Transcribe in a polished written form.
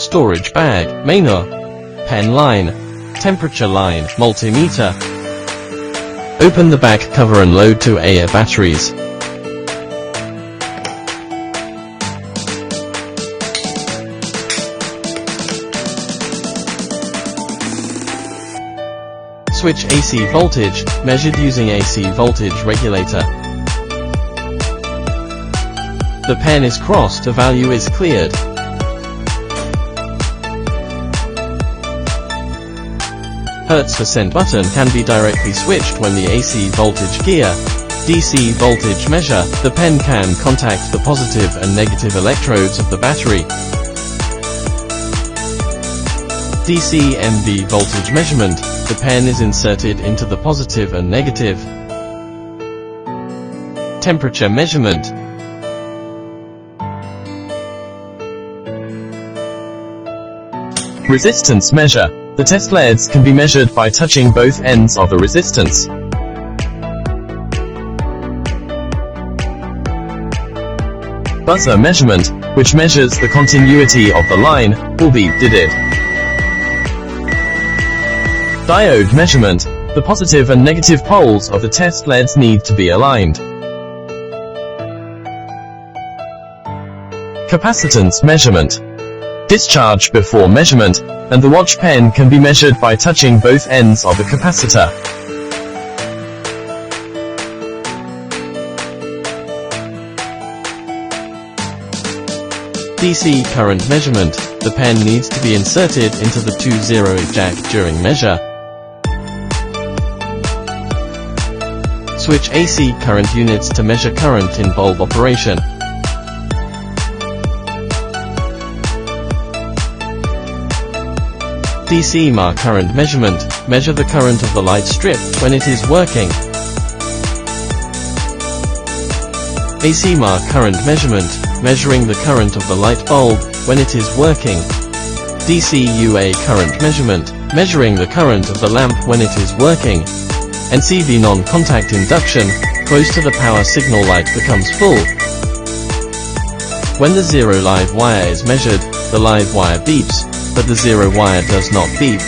storage bag, menu, pen line, temperature line, multimeter. Open the back cover and load 2 AA batteries. Switch AC voltage, measured using AC voltage regulator. The pen is crossed, the value is cleared. Hertz% button can be directly switched when the AC voltage gear, DC voltage measure. The pen can contact the positive and negative electrodes of the battery. DC MV voltage measurement. The pen is inserted into the positive and negative. Temperature measurement. Resistance measure. The test LEDs can be measured by touching both ends of the resistance. Buzzer measurement, which measures the continuity of the line, will be did. Diode measurement. The positive and negative poles of the test LEDs need to be aligned. Capacitance measurement. Discharge before measurement, and the watch pen can be measured by touching both ends of the capacitor. DC current measurement. The pen needs to be inserted into the 2.0 jack during measure. Switch AC current units to measure current in bulb operation. DC mar current measurement. Measure the current of the light strip when it is working. AC mar current measurement. Measuring the current of the light bulb when it is working. DC UA current measurement. Measuring the current of the lamp when it is working. NCV non-contact induction. Close to the power signal light becomes full. When the 0 live wire is measured, the live wire beeps, but the 0 wire does not beep.